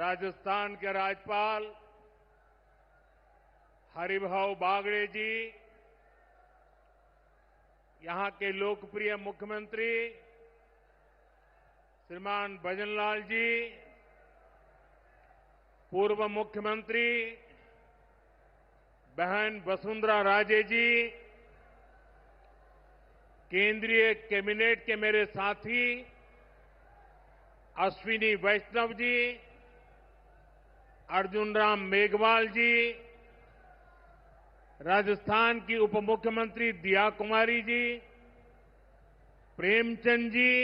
राजस्थान के राज्यपाल हरिभाऊ बागड़े जी, यहां के लोकप्रिय मुख्यमंत्री श्रीमान भजनलाल जी, पूर्व मुख्यमंत्री बहन वसुंधरा राजे जी, केंद्रीय कैबिनेट के मेरे साथी अश्विनी वैष्णव जी, अर्जुन राम मेघवाल जी, राजस्थान की उप मुख्यमंत्री दिया कुमारी जी, प्रेमचंद जी,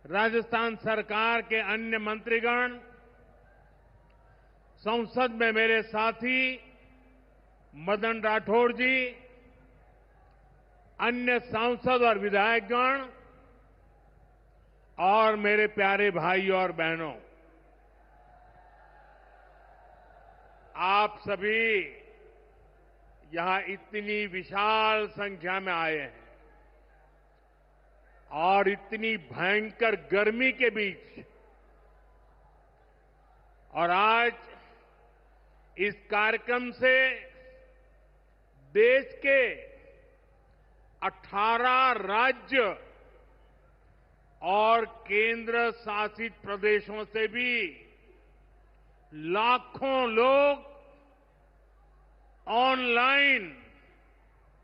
राजस्थान सरकार के अन्य मंत्रीगण, संसद में मेरे साथी मदन राठौड़ जी, अन्य सांसद और विधायकगण और मेरे प्यारे भाइयों और बहनों, आप सभी यहां इतनी विशाल संख्या में आए हैं और इतनी भयंकर गर्मी के बीच, और आज इस कार्यक्रम से देश के 18 राज्य और केंद्र शासित प्रदेशों से भी लाखों लोग ऑनलाइन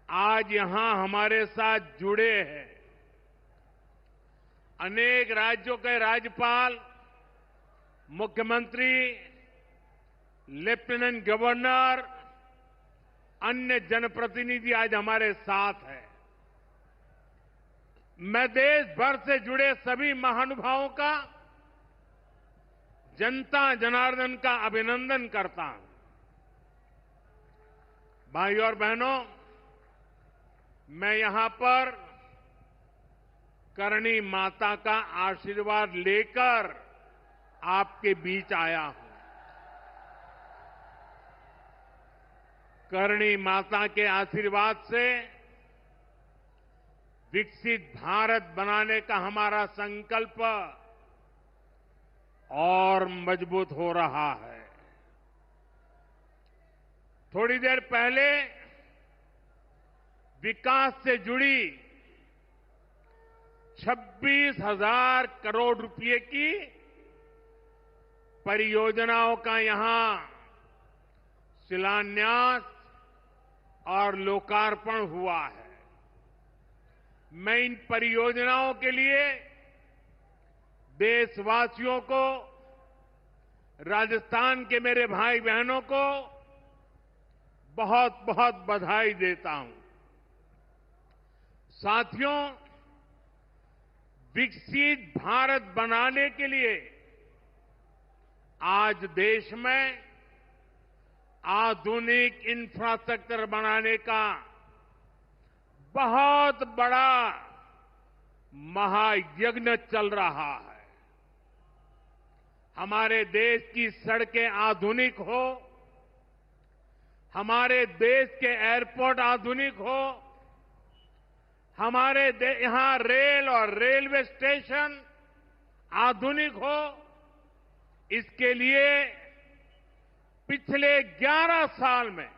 आज यहां हमारे साथ जुड़े हैं। अनेक राज्यों के राज्यपाल, मुख्यमंत्री, लेफ्टिनेंट गवर्नर, अन्य जनप्रतिनिधि आज हमारे साथ हैं। मैं देश भर से जुड़े सभी महानुभावों का, जनता जनार्दन का अभिनंदन करता हूं। भाइयों और बहनों, मैं यहां पर करणी माता का आशीर्वाद लेकर आपके बीच आया हूं। करणी माता के आशीर्वाद से विकसित भारत बनाने का हमारा संकल्प और मजबूत हो रहा है। थोड़ी देर पहले विकास से जुड़ी 26,000 करोड़ रुपए की परियोजनाओं का यहां शिलान्यास और लोकार्पण हुआ है। मैं इन परियोजनाओं के लिए देशवासियों को, राजस्थान के मेरे भाई बहनों को बहुत बहुत बधाई देता हूं। साथियों, विकसित भारत बनाने के लिए आज देश में आधुनिक इंफ्रास्ट्रक्चर बनाने का बहुत बड़ा महायज्ञ चल रहा है। हमारे देश की सड़कें आधुनिक हो, हमारे देश के एयरपोर्ट आधुनिक हो, हमारे यहां रेल और रेलवे स्टेशन आधुनिक हो, इसके लिए पिछले 11 साल में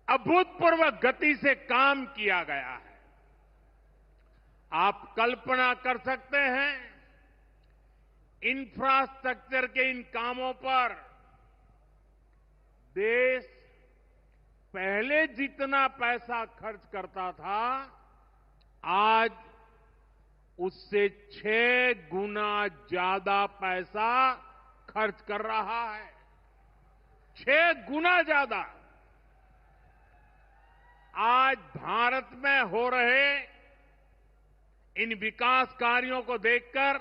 अभूतपूर्व गति से काम किया गया है। आप कल्पना कर सकते हैं, इंफ्रास्ट्रक्चर के इन कामों पर देश पहले जितना पैसा खर्च करता था, आज उससे 6 गुना ज्यादा पैसा खर्च कर रहा है। 6 गुना ज्यादा। आज भारत में हो रहे इन विकास कार्यों को देखकर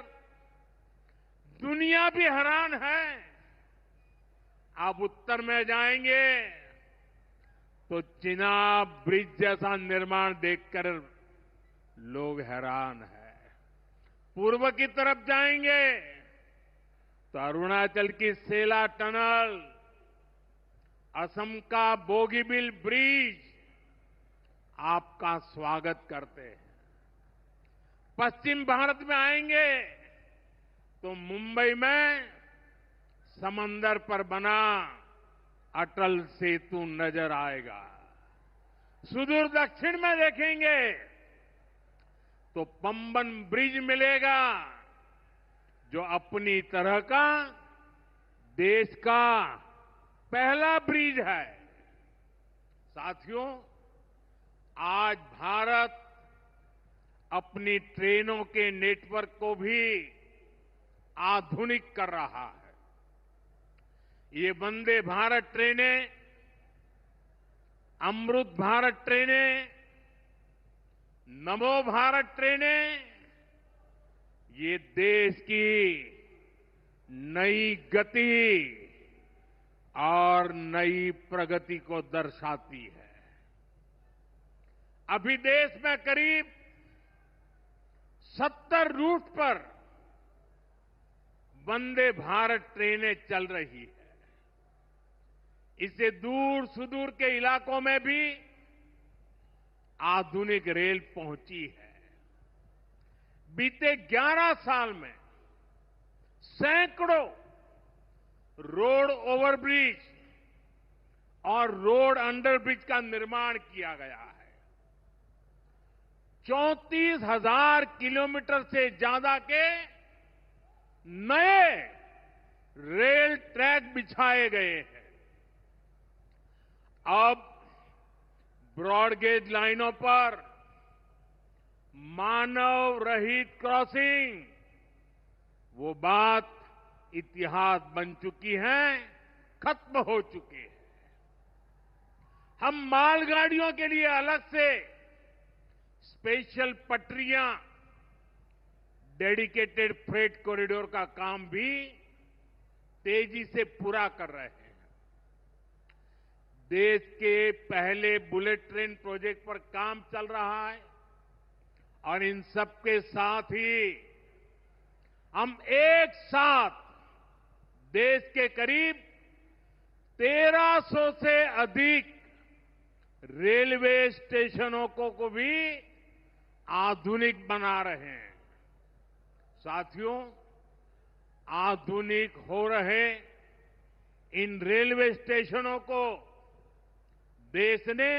दुनिया भी हैरान है। आप उत्तर में जाएंगे तो चिनाब ब्रिज जैसा निर्माण देखकर लोग हैरान हैं। पूर्व की तरफ जाएंगे तो अरुणाचल की सेला टनल, असम का बोगीबिल ब्रिज आपका स्वागत करते हैं। पश्चिम भारत में आएंगे तो मुंबई में समंदर पर बना अटल सेतु नजर आएगा। सुदूर दक्षिण में देखेंगे तो पंबन ब्रिज मिलेगा, जो अपनी तरह का देश का पहला ब्रिज है। साथियों, आज भारत अपनी ट्रेनों के नेटवर्क को भी आधुनिक कर रहा है। ये वंदे भारत ट्रेनें, अमृत भारत ट्रेनें, नमो भारत ट्रेनें, ये देश की नई गति और नई प्रगति को दर्शाती है। अभी देश में करीब 70 रूट पर वंदे भारत ट्रेनें चल रही है। इससे दूर सुदूर के इलाकों में भी आधुनिक रेल पहुंची है। बीते 11 साल में सैकड़ों रोड ओवरब्रिज और रोड अंडरब्रिज का निर्माण किया गया है। 34,000 किलोमीटर से ज्यादा के नए रेल ट्रैक बिछाए गए हैं। अब ब्रॉडगेज लाइनों पर मानव रहित क्रॉसिंग, वो बात इतिहास बन चुकी है, खत्म हो चुकी है। हम मालगाड़ियों के लिए अलग से स्पेशल पटरियां, डेडिकेटेड फ्रेट कॉरिडोर का काम भी तेजी से पूरा कर रहे हैं। देश के पहले बुलेट ट्रेन प्रोजेक्ट पर काम चल रहा है और इन सबके साथ ही हम एक साथ देश के करीब 1300 से अधिक रेलवे स्टेशनों को भी आधुनिक बना रहे हैं। साथियों, आधुनिक हो रहे इन रेलवे स्टेशनों को देश ने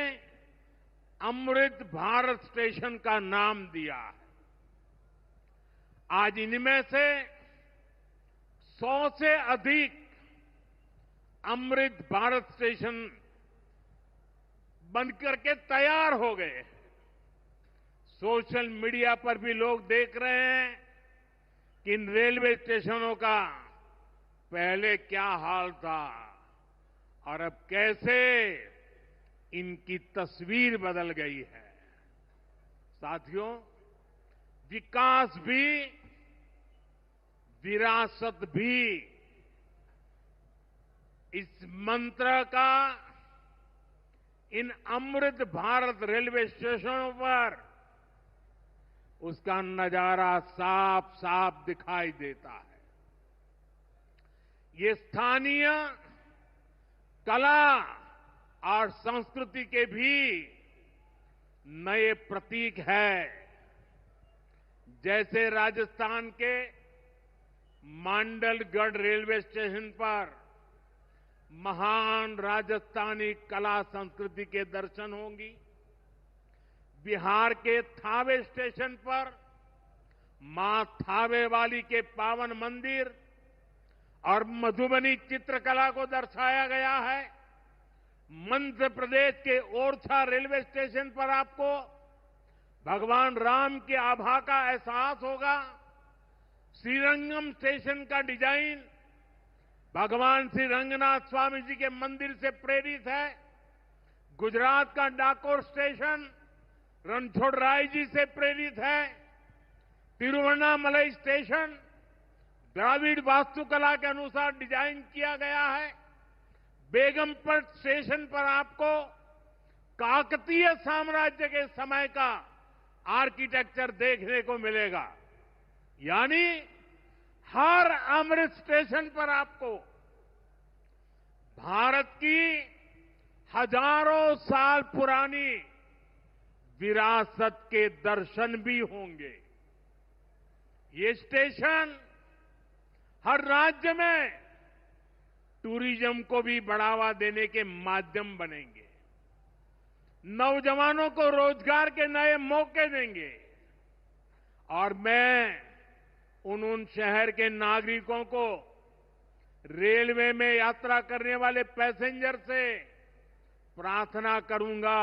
अमृत भारत स्टेशन का नाम दिया है। आज इनमें से 100 से अधिक अमृत भारत स्टेशन बनकर के तैयार हो गए हैं। सोशल मीडिया पर भी लोग देख रहे हैं कि इन रेलवे स्टेशनों का पहले क्या हाल था और अब कैसे इनकी तस्वीर बदल गई है। साथियों, विकास भी, विरासत भी, इस मंत्र का इन अमृत भारत रेलवे स्टेशनों पर उसका नजारा साफ साफ दिखाई देता है। ये स्थानीय कला और संस्कृति के भी नए प्रतीक है। जैसे राजस्थान के मांडलगढ़ रेलवे स्टेशन पर महान राजस्थानी कला संस्कृति के दर्शन होंगी। बिहार के थावे स्टेशन पर मां थावे वाली के पावन मंदिर और मधुबनी चित्रकला को दर्शाया गया है। मध्य प्रदेश के ओरछा रेलवे स्टेशन पर आपको भगवान राम की आभा का एहसास होगा। श्रीरंगम स्टेशन का डिजाइन भगवान श्री रंगनाथ स्वामी जी के मंदिर से प्रेरित है। गुजरात का डाकोर स्टेशन रणछोड़राय जी से प्रेरित है। तिरुवन्नामलई स्टेशन द्राविड़ वास्तुकला के अनुसार डिजाइन किया गया है। बेगमपट स्टेशन पर आपको काकतीय साम्राज्य के समय का आर्किटेक्चर देखने को मिलेगा। यानी हर अमृत स्टेशन पर आपको भारत की हजारों साल पुरानी विरासत के दर्शन भी होंगे। ये स्टेशन हर राज्य में टूरिज्म को भी बढ़ावा देने के माध्यम बनेंगे, नौजवानों को रोजगार के नए मौके देंगे और मैं उन शहर के नागरिकों को रेलवे में यात्रा करने वाले पैसेंजर से प्रार्थना करूंगा,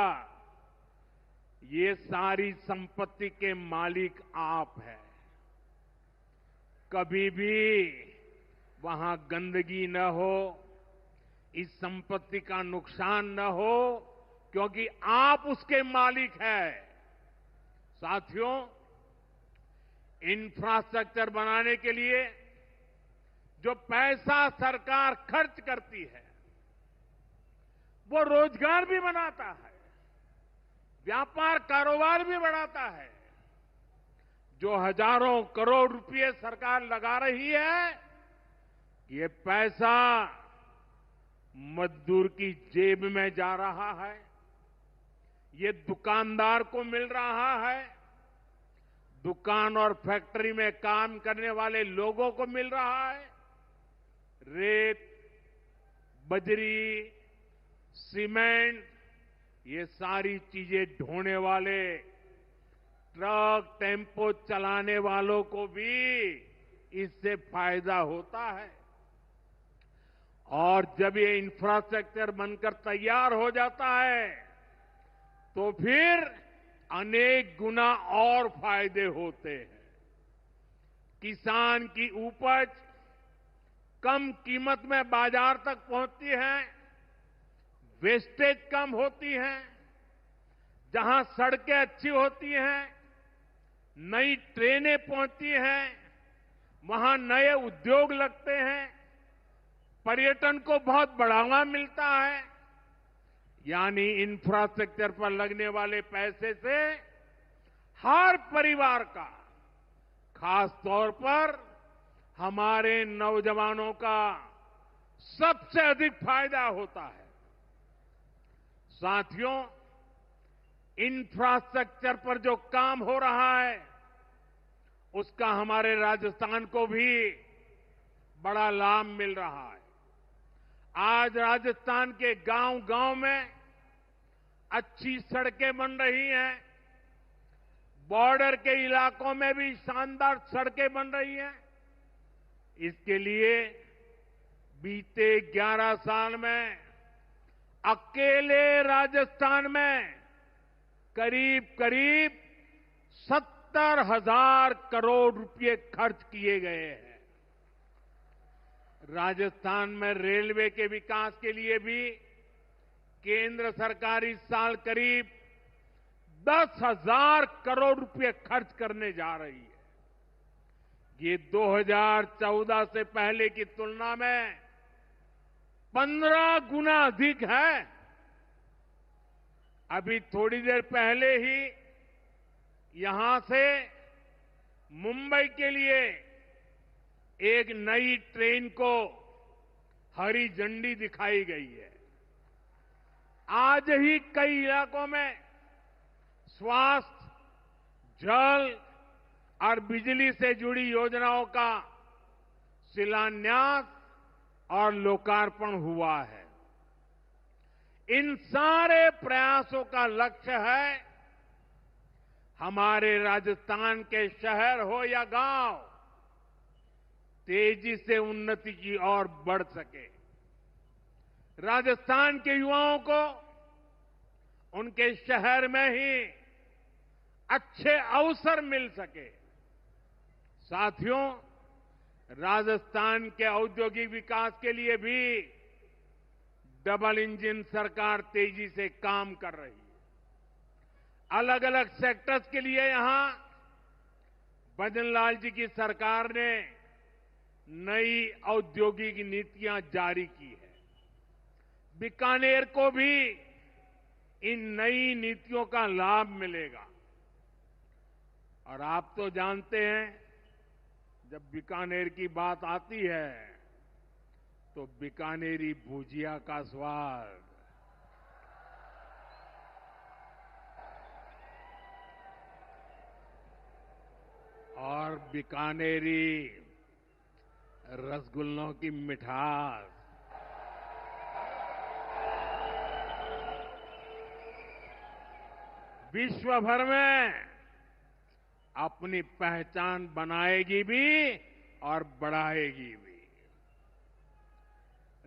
ये सारी संपत्ति के मालिक आप हैं, कभी भी वहां गंदगी न हो, इस संपत्ति का नुकसान न हो, क्योंकि आप उसके मालिक हैं। साथियों, इंफ्रास्ट्रक्चर बनाने के लिए जो पैसा सरकार खर्च करती है, वो रोजगार भी बनाता है, व्यापार कारोबार भी बढ़ाता है। जो हजारों करोड़ रुपए सरकार लगा रही है, ये पैसा मजदूर की जेब में जा रहा है, ये दुकानदार को मिल रहा है, दुकान और फैक्ट्री में काम करने वाले लोगों को मिल रहा है। रेत, बजरी, सीमेंट, ये सारी चीजें ढोने वाले ट्रक, टेम्पो चलाने वालों को भी इससे फायदा होता है। और जब ये इंफ्रास्ट्रक्चर बनकर तैयार हो जाता है, तो फिर अनेक गुना और फायदे होते हैं। किसान की उपज कम कीमत में बाजार तक पहुंचती है, वेस्टेज कम होती है, जहां सड़कें अच्छी होती हैं, नई ट्रेनें पहुंचती हैं, वहां नए उद्योग लगते हैं, पर्यटन को बहुत बढ़ावा मिलता है। यानी इंफ्रास्ट्रक्चर पर लगने वाले पैसे से हर परिवार का, खास तौर पर हमारे नौजवानों का सबसे अधिक फायदा होता है। साथियों, इंफ्रास्ट्रक्चर पर जो काम हो रहा है, उसका हमारे राजस्थान को भी बड़ा लाभ मिल रहा है। आज राजस्थान के गांव-गांव में अच्छी सड़कें बन रही हैं, बॉर्डर के इलाकों में भी शानदार सड़कें बन रही हैं। इसके लिए बीते 11 साल में अकेले राजस्थान में करीब 70,000 करोड़ रुपए खर्च किए गए हैं। राजस्थान में रेलवे के विकास के लिए भी केंद्र सरकार इस साल करीब 10,000 करोड़ रुपए खर्च करने जा रही है। ये 2014 से पहले की तुलना में 15 गुना अधिक है। अभी थोड़ी देर पहले ही यहां से मुंबई के लिए एक नई ट्रेन को हरी झंडी दिखाई गई है। आज ही कई इलाकों में स्वास्थ्य, जल और बिजली से जुड़ी योजनाओं का शिलान्यास और लोकार्पण हुआ है। इन सारे प्रयासों का लक्ष्य है हमारे राजस्थान के शहर हो या गांव तेजी से उन्नति की ओर बढ़ सके, राजस्थान के युवाओं को उनके शहर में ही अच्छे अवसर मिल सके। साथियों, राजस्थान के औद्योगिक विकास के लिए भी डबल इंजन सरकार तेजी से काम कर रही है। अलग अलग सेक्टर्स के लिए यहां भजनलाल जी की सरकार ने नई औद्योगिक नीतियां जारी की है। बीकानेर को भी इन नई नीतियों का लाभ मिलेगा। और आप तो जानते हैं, जब बीकानेर की बात आती है तो बीकानेरी भुजिया का स्वाद, और बीकानेरी रसगुल्लों की मिठास, विश्व भर में अपनी पहचान बनाएगी भी और बढ़ाएगी भी।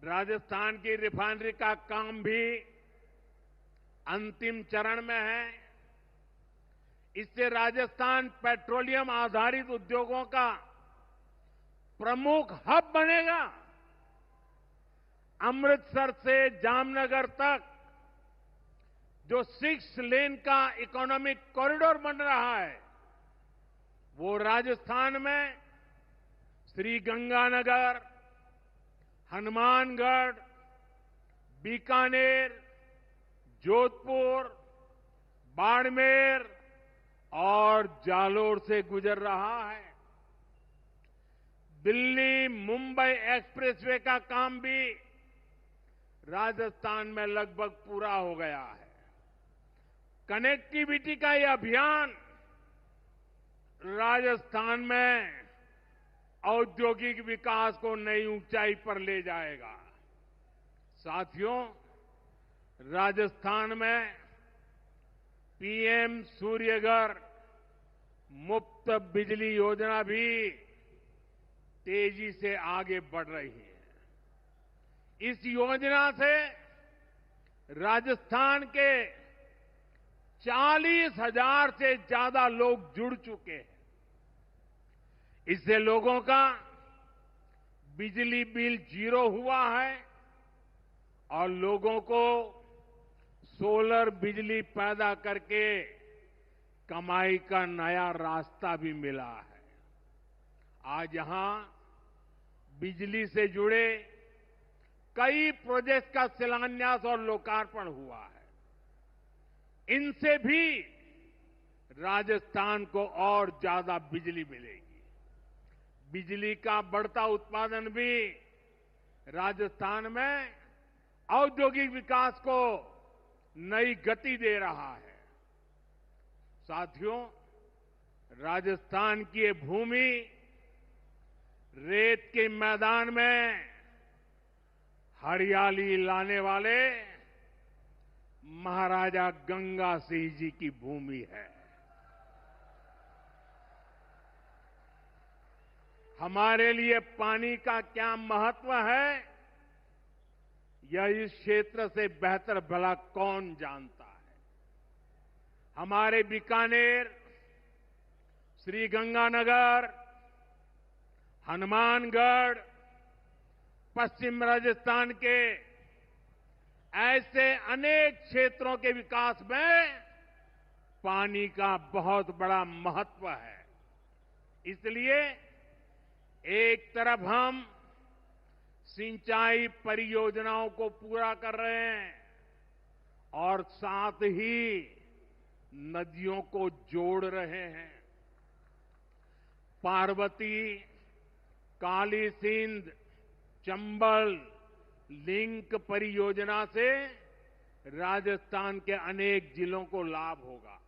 राजस्थान की रिफाइनरी का काम भी अंतिम चरण में है। इससे राजस्थान पेट्रोलियम आधारित उद्योगों का प्रमुख हब बनेगा। अमृतसर से जामनगर तक जो 6 लेन का इकोनॉमिक कॉरिडोर बन रहा है, वो राजस्थान में श्रीगंगानगर, हनुमानगढ़, बीकानेर, जोधपुर, बाड़मेर और जालोर से गुजर रहा है। दिल्ली मुंबई एक्सप्रेसवे का काम भी राजस्थान में लगभग पूरा हो गया है। कनेक्टिविटी का ये अभियान राजस्थान में औद्योगिक विकास को नई ऊंचाई पर ले जाएगा। साथियों, राजस्थान में पीएम सूर्यघर मुफ्त बिजली योजना भी तेजी से आगे बढ़ रही है। इस योजना से राजस्थान के 40,000 से ज्यादा लोग जुड़ चुके हैं। इससे लोगों का बिजली बिल 0 हुआ है और लोगों को सोलर बिजली पैदा करके कमाई का नया रास्ता भी मिला है। आज यहां बिजली से जुड़े कई प्रोजेक्ट का शिलान्यास और लोकार्पण हुआ है। इनसे भी राजस्थान को और ज्यादा बिजली मिलेगी। बिजली का बढ़ता उत्पादन भी राजस्थान में औद्योगिक विकास को नई गति दे रहा है। साथियों, राजस्थान की ये भूमि रेत के मैदान में हरियाली लाने वाले महाराजा गंगा सिंह जी की भूमि है। हमारे लिए पानी का क्या महत्व है, यह इस क्षेत्र से बेहतर भला कौन जानता है। हमारे बीकानेर, श्रीगंगानगर, हनुमानगढ़, पश्चिम राजस्थान के ऐसे अनेक क्षेत्रों के विकास में पानी का बहुत बड़ा महत्व है। इसलिए एक तरफ हम सिंचाई परियोजनाओं को पूरा कर रहे हैं और साथ ही नदियों को जोड़ रहे हैं। पार्वती, काली सिंध, चंबल लिंक परियोजना से राजस्थान के अनेक जिलों को लाभ होगा।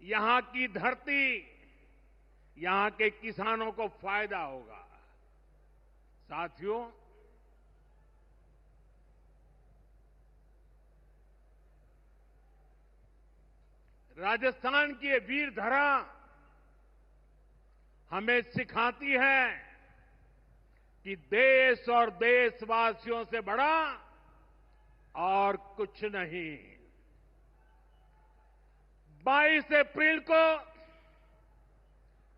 यहां की धरती, यहां के किसानों को फायदा होगा। साथियों, राजस्थान की ये वीर धरा हमें सिखाती है कि देश और देशवासियों से बड़ा और कुछ नहीं। 22 अप्रैल को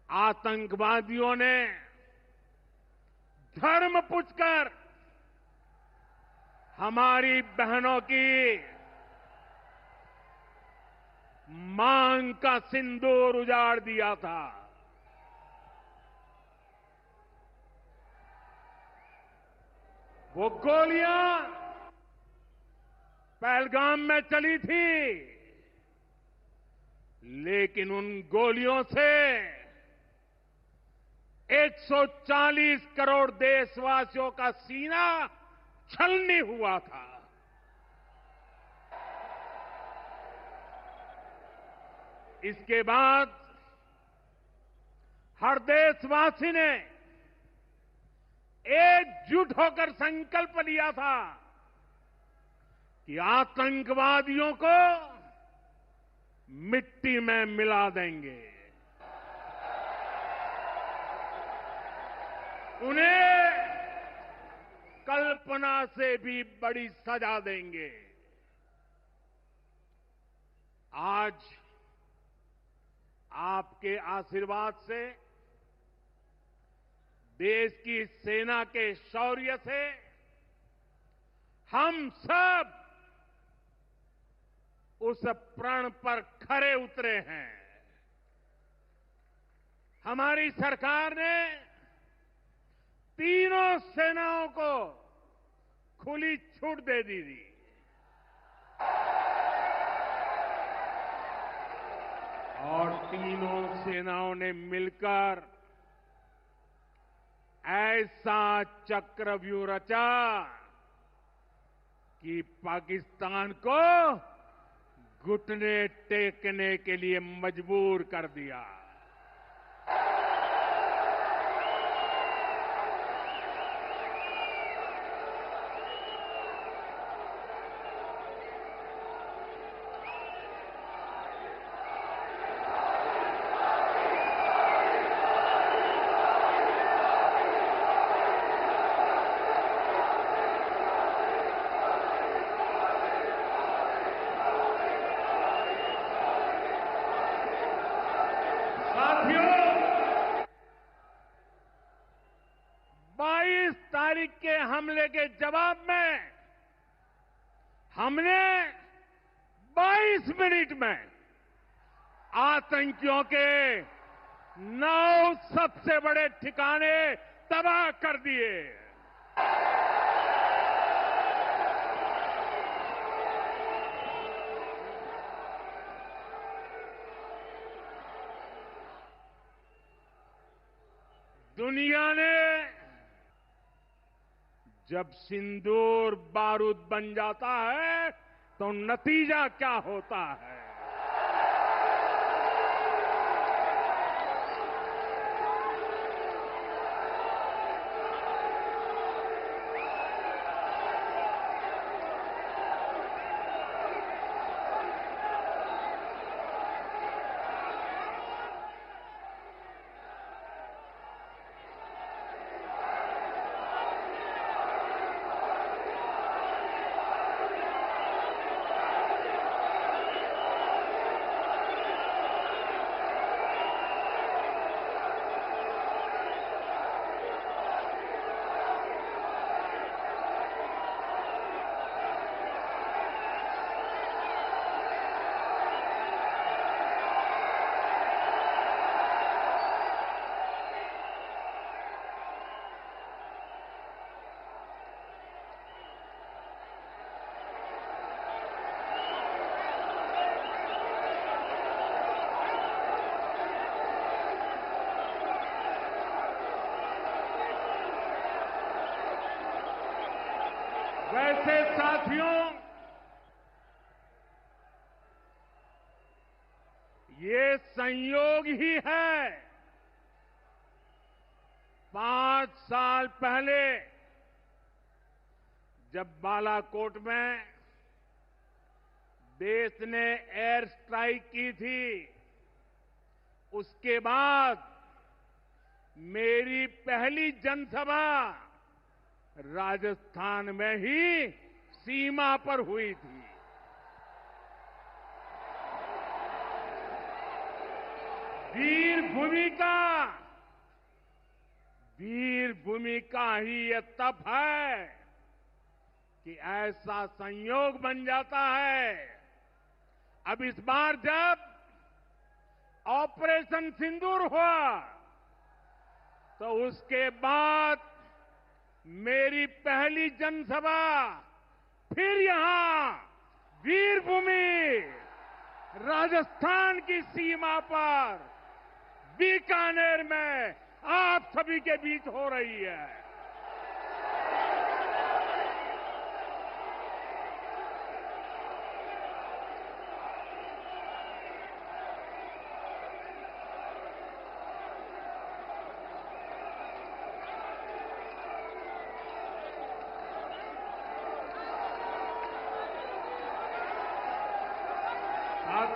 आतंकवादियों ने धर्म पूछकर हमारी बहनों की मांग का सिंदूर उजाड़ दिया था। वो गोलियां पहलगाम में चली थी, लेकिन उन गोलियों से 140 करोड़ देशवासियों का सीना छलनी हुआ था। इसके बाद हर देशवासी ने एकजुट होकर संकल्प लिया था कि आतंकवादियों को मिट्टी में मिला देंगे, उन्हें कल्पना से भी बड़ी सजा देंगे। आज आपके आशीर्वाद से, देश की सेना के शौर्य से हम सब उस प्रण पर खरे उतरे हैं। हमारी सरकार ने तीनों सेनाओं को खुली छूट दे दी थी। और तीनों सेनाओं ने मिलकर ऐसा चक्रव्यूह रचा कि पाकिस्तान को घुटने टेकने के लिए मजबूर कर दिया। साथियों, 22 तारीख के हमले के जवाब में हमने 22 मिनट में आतंकियों के 9 सबसे बड़े ठिकाने तबाह कर दिए। दुनिया ने जब सिंदूर बारूद बन जाता है तो नतीजा क्या होता है। वैसे साथियों, ये संयोग ही है। 5 साल पहले जब बालाकोट में देश ने एयर स्ट्राइक की थी, उसके बाद मेरी पहली जनसभा राजस्थान में ही सीमा पर हुई थी। वीर भूमि का ही ये तप है कि ऐसा संयोग बन जाता है। अब इस बार जब ऑपरेशन सिंदूर हुआ तो उसके बाद मेरी पहली जनसभा फिर यहां वीरभूमि राजस्थान की सीमा पर बीकानेर में आप सभी के बीच हो रही है।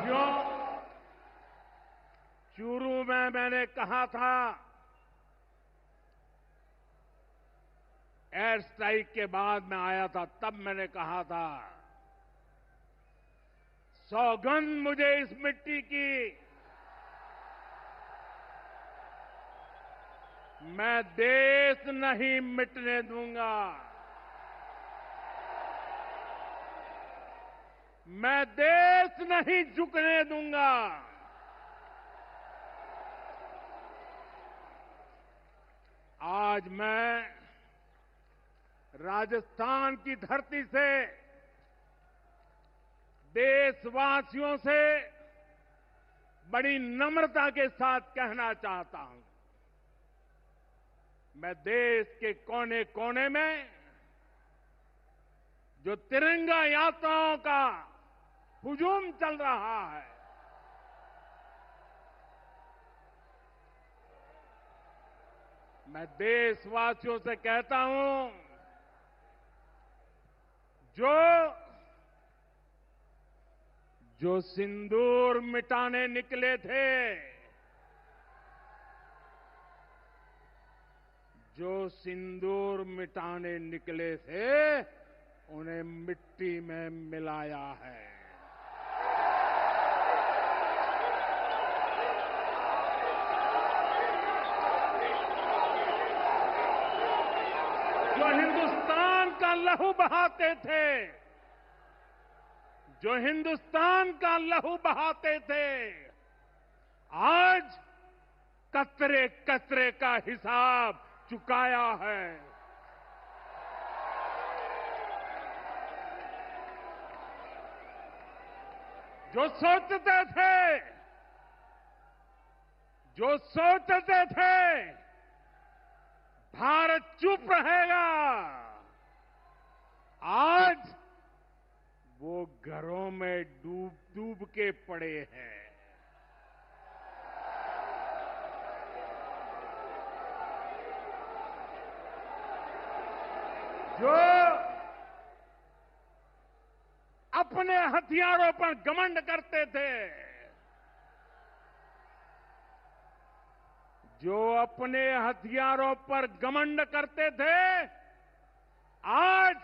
साथियों, चूरू में मैंने कहा था, एयर स्ट्राइक के बाद मैं आया था, तब मैंने कहा था, सौगंध मुझे इस मिट्टी की, मैं देश नहीं मिटने दूंगा, मैं देश नहीं झुकने दूंगा। आज मैं राजस्थान की धरती से देशवासियों से बड़ी नम्रता के साथ कहना चाहता हूं, मैं देश के कोने कोने में जो तिरंगा यात्राओं का हुजूम चल रहा है, मैं देशवासियों से कहता हूं, जो सिंदूर मिटाने निकले थे, जो सिंदूर मिटाने निकले थे, उन्हें मिट्टी में मिलाया है। जो हिंदुस्तान का लहू बहाते थे, जो हिंदुस्तान का लहू बहाते थे, आज कतरे कतरे का हिसाब चुकाया है। जो सोचते थे भारत चुप रहेगा, आज वो घरों में डूब डूब के पड़े हैं। जो अपने हथियारों पर घमंड करते थे, जो अपने हथियारों पर घमंड करते थे, आज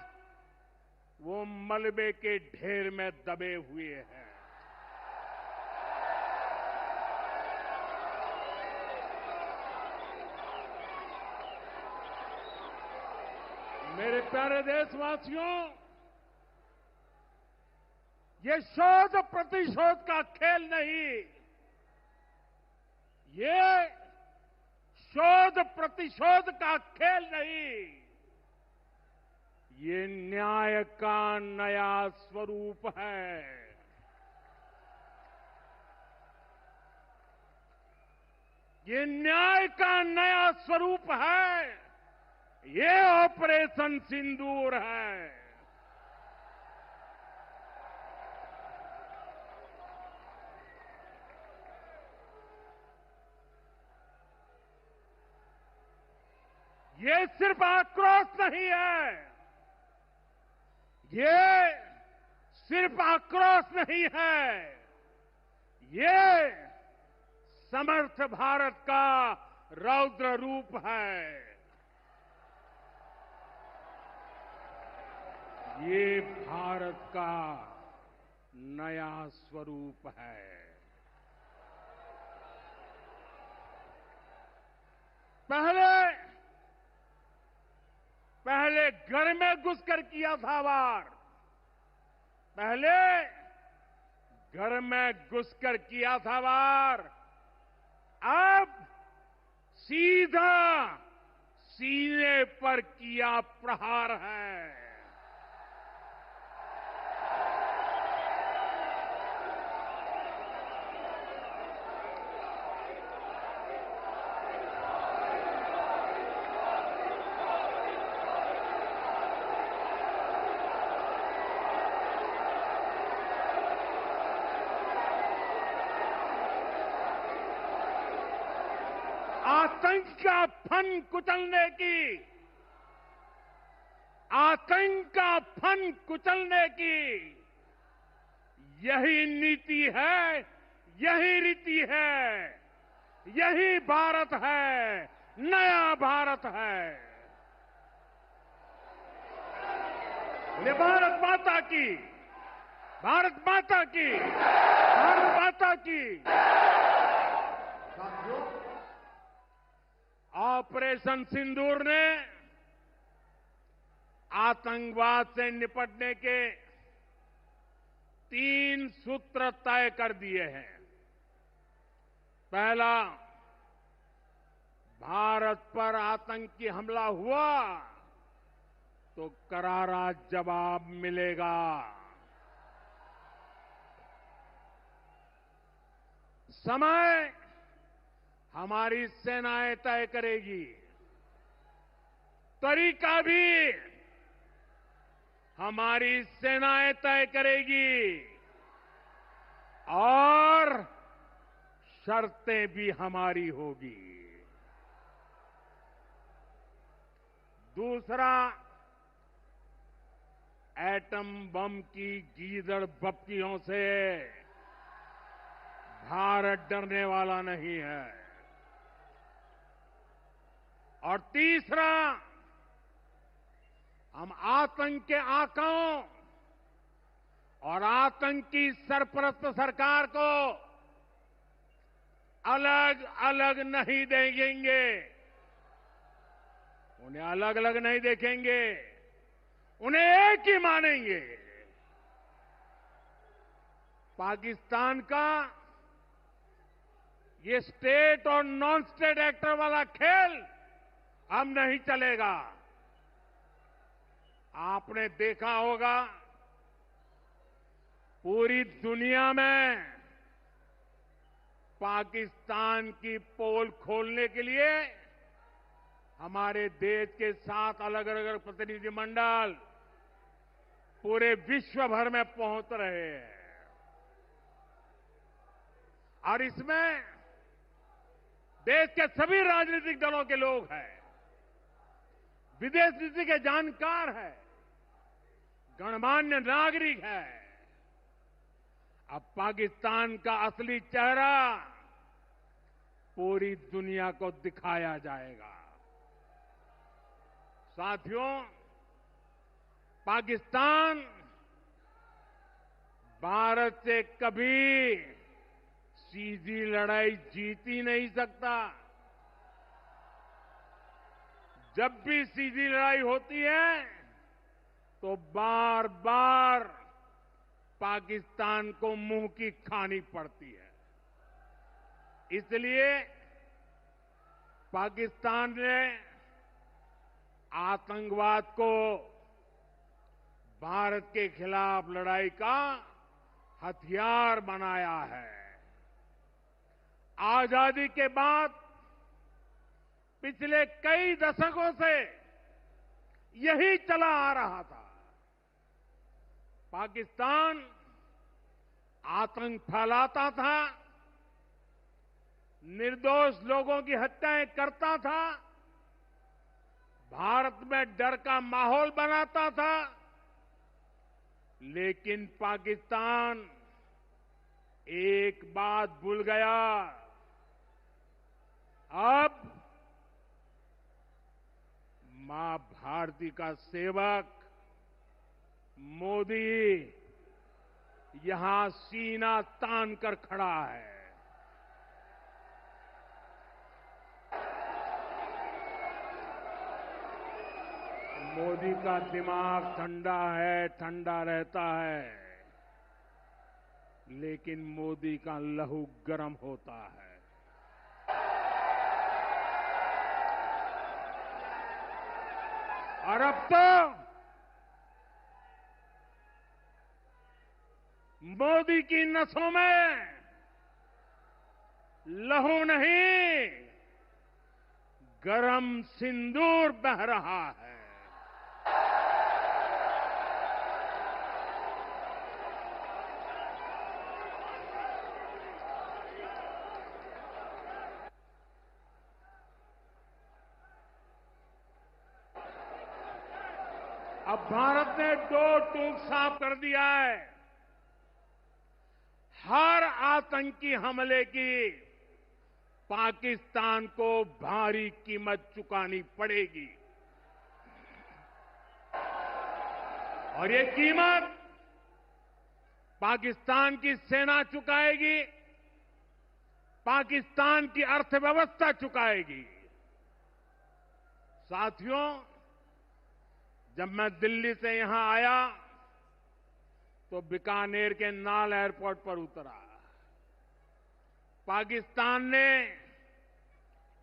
वो मलबे के ढेर में दबे हुए हैं। मेरे प्यारे देशवासियों, ये शोध प्रतिशोध का खेल नहीं, ये शोध प्रतिशोध का खेल नहीं, ये न्याय का नया स्वरूप है। ये न्याय का नया स्वरूप है। ये ऑपरेशन सिंदूर है। ये सिर्फ आक्रोश नहीं है, ये सिर्फ आक्रोश नहीं है, ये समर्थ भारत का रौद्र रूप है। ये भारत का नया स्वरूप है। पहले घर में घुसकर किया था वार, पहले घर में घुसकर किया था वार, अब सीधा सीने पर किया प्रहार है। आतंक का फन कुचलने की, आतंक का फन कुचलने की यही नीति है, यही रीति है, यही भारत है, नया भारत है। बोले भारत माता की, भारत माता की, भारत माता की। ऑपरेशन सिंदूर ने आतंकवाद से निपटने के 3 सूत्र तय कर दिए हैं। पहला, भारत पर आतंकी हमला हुआ तो करारा जवाब मिलेगा। समय हमारी सेनाएं तय करेगी, तरीका भी हमारी सेनाएं तय करेगी और शर्तें भी हमारी होगी। दूसरा, एटम बम की गीदड़ बप्तियों से भारत डरने वाला नहीं है। और तीसरा, हम आतंक के आकाओं और आतंकी सरपरस्त सरकार को अलग अलग नहीं देखेंगे, उन्हें अलग अलग नहीं देखेंगे, उन्हें एक ही मानेंगे। पाकिस्तान का ये स्टेट और नॉन स्टेट एक्टर वाला खेल अब नहीं चलेगा। आपने देखा होगा, पूरी दुनिया में पाकिस्तान की पोल खोलने के लिए हमारे देश के 7 अलग अलग प्रतिनिधिमंडल पूरे विश्व भर में पहुंच रहे हैं। और इसमें देश के सभी राजनीतिक दलों के लोग हैं, विदेश नीति के जानकार हैं, गणमान्य नागरिक हैं। अब पाकिस्तान का असली चेहरा पूरी दुनिया को दिखाया जाएगा। साथियों, पाकिस्तान भारत से कभी सीधी लड़ाई जीत ही नहीं सकता। जब भी सीधी लड़ाई होती है तो बार बार पाकिस्तान को मुंह की खानी पड़ती है। इसलिए पाकिस्तान ने आतंकवाद को भारत के खिलाफ लड़ाई का हथियार बनाया है। आजादी के बाद पिछले कई दशकों से यही चला आ रहा था। पाकिस्तान आतंक फैलाता था, निर्दोष लोगों की हत्याएं करता था, भारत में डर का माहौल बनाता था। लेकिन पाकिस्तान एक बात भूल गया, अब मां भारती का सेवक मोदी यहां सीना तान कर खड़ा है। मोदी का दिमाग ठंडा है, ठंडा रहता है, लेकिन मोदी का लहू गर्म होता है। और अब तो मोदी की नसों में लहू नहीं, गरम सिंदूर बह रहा है। अब भारत ने 2 टूक साफ कर दिया है। हर आतंकी हमले की पाकिस्तान को भारी कीमत चुकानी पड़ेगी और ये कीमत पाकिस्तान की सेना चुकाएगी, पाकिस्तान की अर्थव्यवस्था चुकाएगी। साथियों, जब मैं दिल्ली से यहां आया तो बीकानेर के नाल एयरपोर्ट पर उतरा। पाकिस्तान ने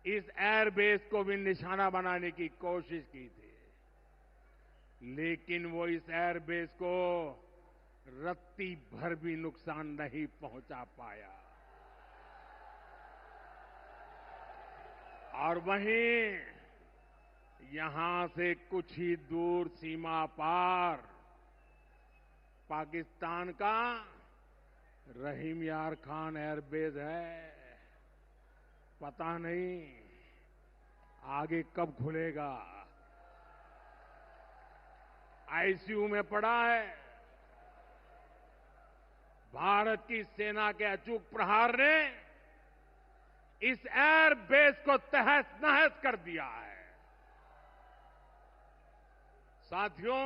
इस एयरबेस को भी निशाना बनाने की कोशिश की थी, लेकिन वो इस एयरबेस को रत्ती भर भी नुकसान नहीं पहुंचा पाया। और वहीं यहां से कुछ ही दूर सीमा पार पाकिस्तान का रहीम यार खान एयरबेस है। पता नहीं आगे कब खुलेगा। आईसीयू में पड़ा है। भारत की सेना के अचूक प्रहार ने इस एयरबेस को तहस नहस कर दिया है। साथियों,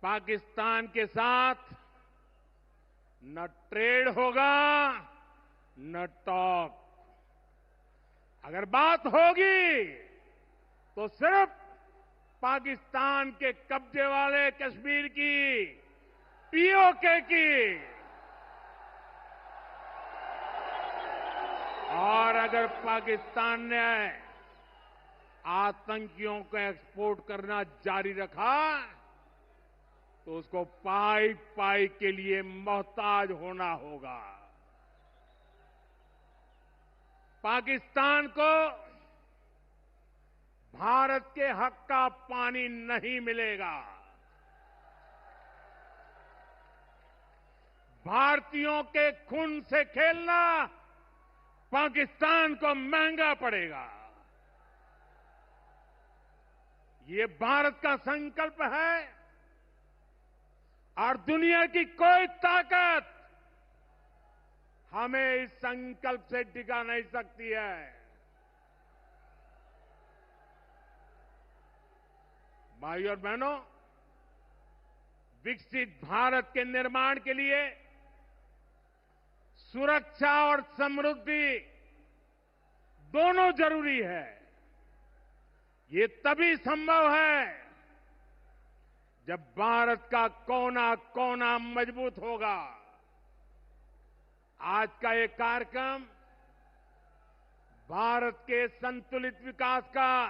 पाकिस्तान के साथ न ट्रेड होगा न टॉक। अगर बात होगी तो सिर्फ पाकिस्तान के कब्जे वाले कश्मीर की, पीओके की। और अगर पाकिस्तान ने आतंकियों को एक्सपोर्ट करना जारी रखा तो उसको पाई पाई के लिए मोहताज होना होगा। पाकिस्तान को भारत के हक का पानी नहीं मिलेगा। भारतीयों के खून से खेलना पाकिस्तान को महंगा पड़ेगा। ये भारत का संकल्प है और दुनिया की कोई ताकत हमें इस संकल्प से डिगा नहीं सकती है। भाइयों और बहनों, विकसित भारत के निर्माण के लिए सुरक्षा और समृद्धि दोनों जरूरी है। ये तभी संभव है जब भारत का कोना कोना मजबूत होगा। आज का ये कार्यक्रम भारत के संतुलित विकास का,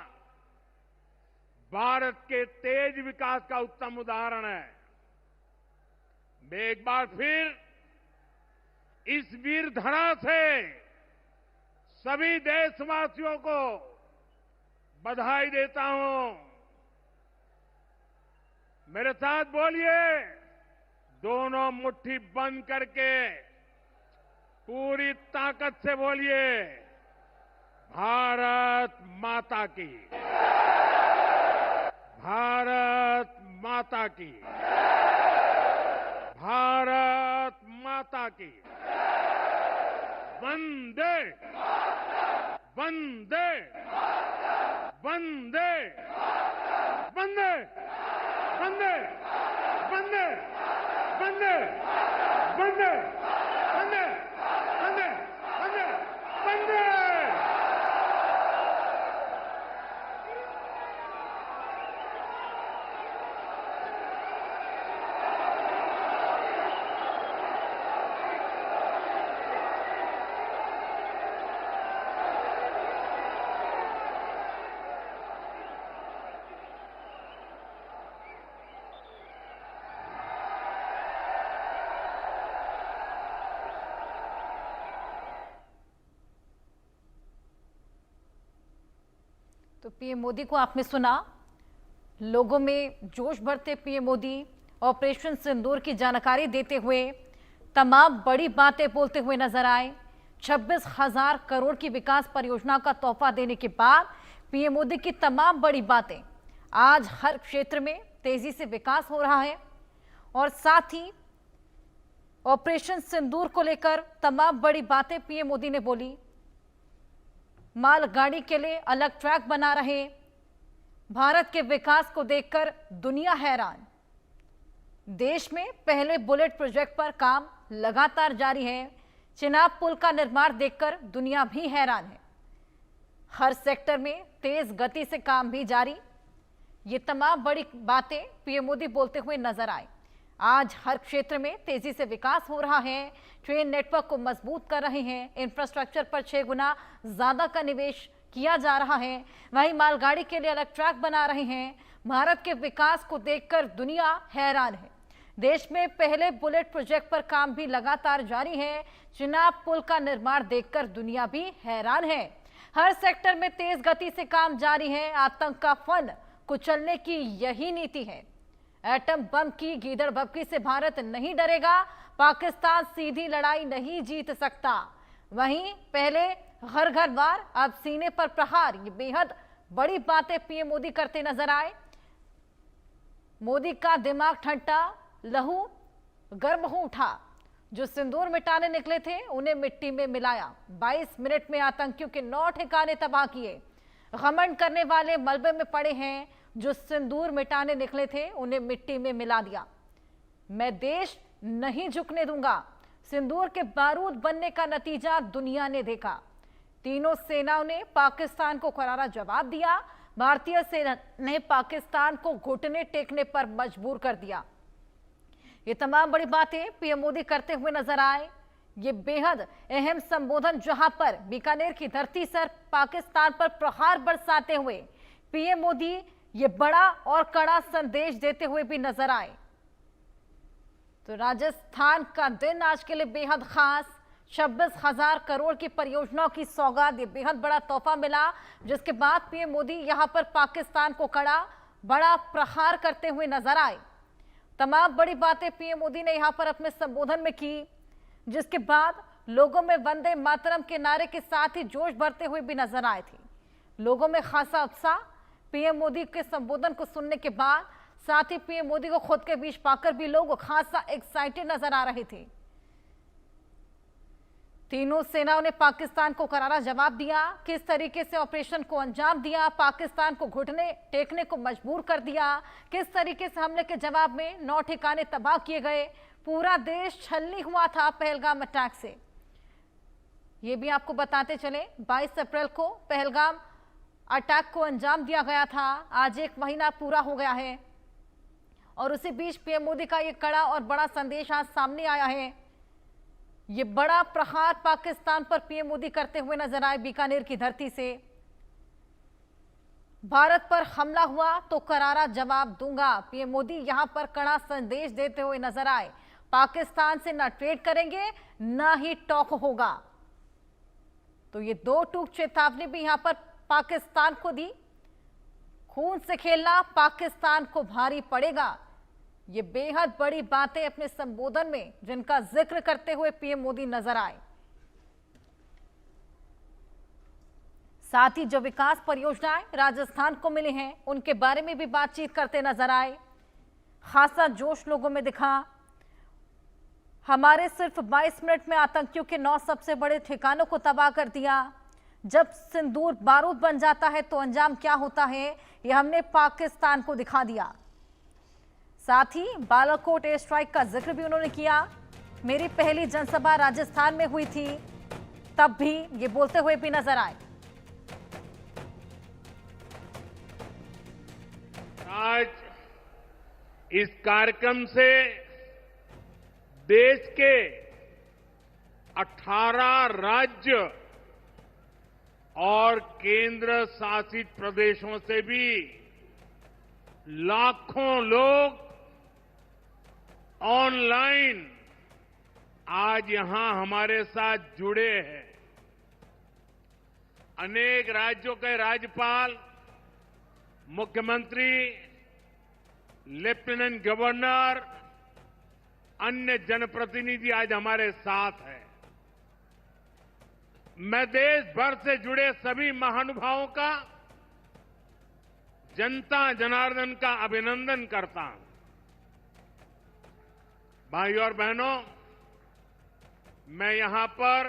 भारत के तेज विकास का उत्तम उदाहरण है। मैं एक बार फिर इस वीर धरा से सभी देशवासियों को बधाई देता हूं। मेरे साथ बोलिए, दोनों मुट्ठी बंद करके पूरी ताकत से बोलिए, भारत माता की, भारत माता की, भारत माता की। वंदे वंदे वंदे वंदे वंदे वंदे वंदे वंदे वंदे वंदे वंदे वंदे। तो पीएम मोदी को आपने सुना। लोगों में जोश भरते पीएम मोदी ऑपरेशन सिंदूर की जानकारी देते हुए तमाम बड़ी बातें बोलते हुए नजर आए। 26,000 करोड़ की विकास परियोजना का तोहफा देने के बाद पीएम मोदी की तमाम बड़ी बातें। आज हर क्षेत्र में तेजी से विकास हो रहा है और साथ ही ऑपरेशन सिंदूर को लेकर तमाम बड़ी बातें पीएम मोदी ने बोली। मालगाड़ी के लिए अलग ट्रैक बना रहे, भारत के विकास को देखकर दुनिया हैरान। देश में पहले बुलेट प्रोजेक्ट पर काम लगातार जारी है, चिनाब पुल का निर्माण देखकर दुनिया भी हैरान है। हर सेक्टर में तेज गति से काम भी जारी। ये तमाम बड़ी बातें पीएम मोदी बोलते हुए नजर आए। आज हर क्षेत्र में तेजी से विकास हो रहा है, ट्रेन नेटवर्क को मजबूत कर रहे हैं, इंफ्रास्ट्रक्चर पर 6 गुना ज्यादा का निवेश किया जा रहा है, वहीं मालगाड़ी के लिए अलग ट्रैक बना रहे हैं। भारत के विकास को देखकर दुनिया हैरान है। देश में पहले बुलेट प्रोजेक्ट पर काम भी लगातार जारी है, चिनाब पुल का निर्माण देखकर दुनिया भी हैरान है। हर सेक्टर में तेज गति से काम जारी है। आतंक का फन कुचलने की यही नीति है। एटम बम की गीदड़ भभकी से भारत नहीं डरेगा, पाकिस्तान सीधी लड़ाई नहीं जीत सकता। वहीं पहले घर घर वार, अब सीने पर प्रहार, ये बेहद बड़ी बातें पीएम मोदी करते नजर आए। मोदी का दिमाग ठंडा, लहू गर्म हो उठा। जो सिंदूर मिटाने निकले थे उन्हें मिट्टी में मिलाया। 22 मिनट में आतंकियों के 9 ठिकाने तबाह किए। घमंड करने वाले मलबे में पड़े हैं, जो सिंदूर मिटाने निकले थे उन्हें मिट्टी में मिला दिया। मैं देश नहीं झुकने दूंगा। सिंदूर के बारूद बनने का नतीजा दुनिया ने देखा। तीनों सेनाओं ने पाकिस्तान को करारा जवाब दिया। भारतीय सेना ने पाकिस्तान को घुटने टेकने पर मजबूर कर दिया। ये तमाम बड़ी बातें पीएम मोदी करते हुए नजर आए। ये बेहद अहम संबोधन, जहां पर बीकानेर की धरती पर पाकिस्तान पर प्रहार बरसाते हुए पीएम मोदी ये बड़ा और कड़ा संदेश देते हुए भी नजर आए। तो राजस्थान का दिन आज के लिए बेहद खास। 26,000 करोड़ की परियोजनाओं की सौगात, ये बेहद बड़ा तोहफा मिला, जिसके बाद पीएम मोदी यहां पर पाकिस्तान को बड़ा प्रहार करते हुए नजर आए। तमाम बड़ी बातें पीएम मोदी ने यहां पर अपने संबोधन में की, जिसके बाद लोगों में वंदे मातरम के नारे के साथ ही जोश भरते हुए भी नजर आए थे। लोगों में खासा उत्साह पीएम मोदी के संबोधन को सुनने के बाद, साथ ही पीएम मोदी को खुद के बीच पाकर भी लोग खासा एक्साइटेड नजर आ रहे थे। तीनों सेनाओं ने पाकिस्तान को करारा जवाब दिया। किस तरीके से ऑपरेशन को अंजाम दिया, पाकिस्तान को घुटने टेकने को मजबूर कर दिया, किस तरीके से हमले के जवाब में 9 ठिकाने तबाह किए गए। पूरा देश छलनी हुआ था पहलगाम अटैक से। ये भी आपको बताते चले, 22 अप्रैल को पहलगाम अटैक को अंजाम दिया गया था। आज 1 महीना पूरा हो गया है और उसी बीच पीएम मोदी का ये कड़ा और बड़ा संदेश आज सामने आया है। ये बड़ा प्रहार पाकिस्तान पर पीएम मोदी करते हुए नजर आए। बीकानेर की धरती से भारत पर हमला हुआ तो करारा जवाब दूंगा, पीएम मोदी यहां पर कड़ा संदेश देते हुए नजर आए। पाकिस्तान से ना ट्रेड करेंगे, ना ही टॉक होगा। तो ये 2 टूक चेतावनी भी यहां पर पाकिस्तान को दी। खून से खेलना पाकिस्तान को भारी पड़ेगा। ये बेहद बड़ी बातें अपने संबोधन में जिनका जिक्र करते हुए पीएम मोदी नजर आए। साथ ही जो विकास परियोजनाएं राजस्थान को मिली हैं, उनके बारे में भी बातचीत करते नजर आए। खासा जोश लोगों में दिखा। हमारे सिर्फ 22 मिनट में आतंकियों के 9 सबसे बड़े ठिकानों को तबाह कर दिया। जब सिंदूर बारूद बन जाता है तो अंजाम क्या होता है, यह हमने पाकिस्तान को दिखा दिया। साथ ही बालाकोट एयर स्ट्राइक का जिक्र भी उन्होंने किया। मेरी पहली जनसभा राजस्थान में हुई थी, तब भी ये बोलते हुए भी नजर आए। आज इस कार्यक्रम से देश के 18 राज्य और केंद्र शासित प्रदेशों से भी लाखों लोग ऑनलाइन आज यहां हमारे साथ जुड़े हैं। अनेक राज्यों के राज्यपाल, मुख्यमंत्री, लेफ्टिनेंट गवर्नर, अन्य जनप्रतिनिधि आज हमारे साथ हैं। मैं देश भर से जुड़े सभी महानुभावों का, जनता जनार्दन का अभिनंदन करता हूं। भाइयों और बहनों, मैं यहां पर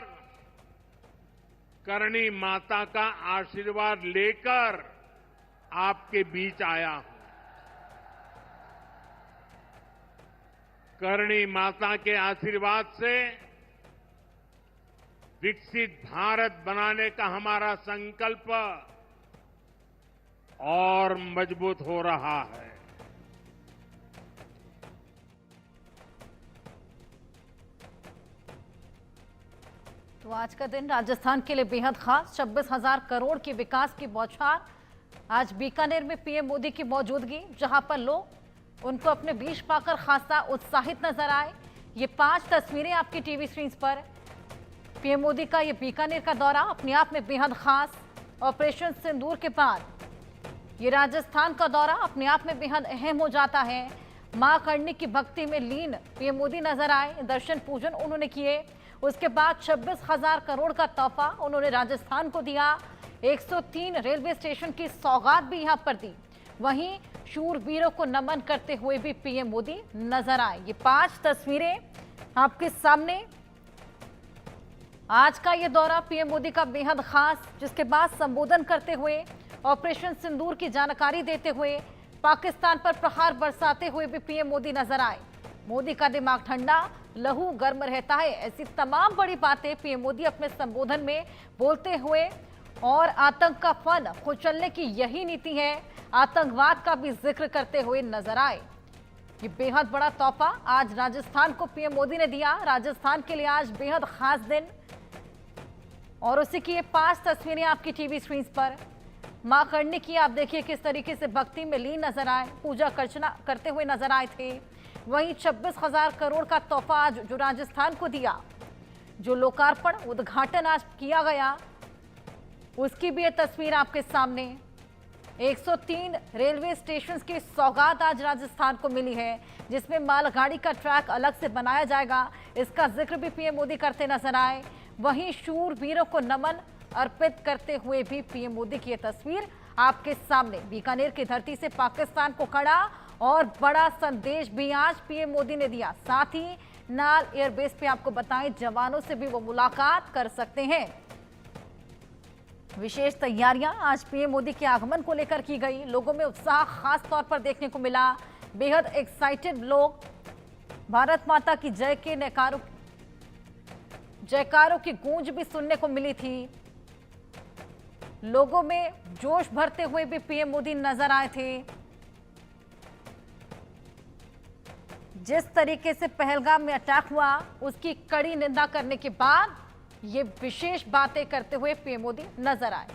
करणी माता का आशीर्वाद लेकर आपके बीच आया हूं। करणी माता के आशीर्वाद से विकसित भारत बनाने का हमारा संकल्प और मजबूत हो रहा है। तो आज का दिन राजस्थान के लिए बेहद खास। 26,000 करोड़ की विकास की बौछार। आज बीकानेर में पीएम मोदी की मौजूदगी, जहां पर लोग उनको अपने बीच पाकर खासा उत्साहित नजर आए। ये 5 तस्वीरें आपकी टीवी स्क्रीन पर। पीएम मोदी का ये बीकानेर का दौरा अपने आप में बेहद खास। ऑपरेशन सिंदूर के बाद ये राजस्थान का दौरा अपने आप में बेहद अहम हो जाता है। मां करणी की भक्ति में लीन पीएम मोदी नजर आए। दर्शन पूजन उन्होंने किए। उसके बाद 26,000 करोड़ का तोहफा उन्होंने राजस्थान को दिया। 103 रेलवे स्टेशन की सौगात भी यहां पर दी। वहीं शूरवीरों को नमन करते हुए भी पीएम मोदी नजर आए। ये 5 तस्वीरें आपके सामने। आज का ये दौरा पीएम मोदी का बेहद खास, जिसके बाद संबोधन करते हुए ऑपरेशन सिंदूर की जानकारी देते हुए पाकिस्तान पर प्रहार बरसाते हुए भी पीएम मोदी नजर आए। मोदी का दिमाग ठंडा, लहू गर्म रहता है, ऐसी तमाम बड़ी बातें पीएम मोदी अपने संबोधन में बोलते हुए, और आतंक का फन कुचलने की यही नीति है, आतंकवाद का भी जिक्र करते हुए नजर आए। ये बेहद बड़ा तोहफा आज राजस्थान को पीएम मोदी ने दिया। राजस्थान के लिए आज बेहद खास दिन, और उसी की ये 5 तस्वीरें आपकी टीवी स्क्रीन पर। मां करणी की आप देखिए किस तरीके से भक्ति में लीन नजर आए, पूजा अर्चना करते हुए नजर आए थे। वहीं 26,000 करोड़ का तोहफा आज जो राजस्थान को दिया, जो लोकार्पण उद्घाटन आज किया गया, उसकी भी ये तस्वीर आपके सामने। 103 रेलवे स्टेशन की सौगात आज राजस्थान को मिली है, जिसमें मालगाड़ी का ट्रैक अलग से बनाया जाएगा। इसका जिक्र भी पीएम मोदी करते नजर आए। वहीं शूरवीरों को नमन अर्पित करते हुए भी पीएम मोदी की यह तस्वीर आपके सामने। बीकानेर की धरती से पाकिस्तान को कड़ा और बड़ा संदेश भी आज पीएम मोदी ने दिया। साथ ही नाल एयरबेस पे आपको बताएं, जवानों से भी वो मुलाकात कर सकते हैं। विशेष तैयारियां आज पीएम मोदी के आगमन को लेकर की गई। लोगों में उत्साह खास तौर पर देखने को मिला। बेहद एक्साइटेड लोग। भारत माता की जय के जयकारों की गूंज भी सुनने को मिली थी। लोगों में जोश भरते हुए भी पीएम मोदी नजर आए थे। जिस तरीके से पहलगाम में अटैक हुआ, उसकी कड़ी निंदा करने के बाद ये विशेष बातें करते हुए पीएम मोदी नजर आए।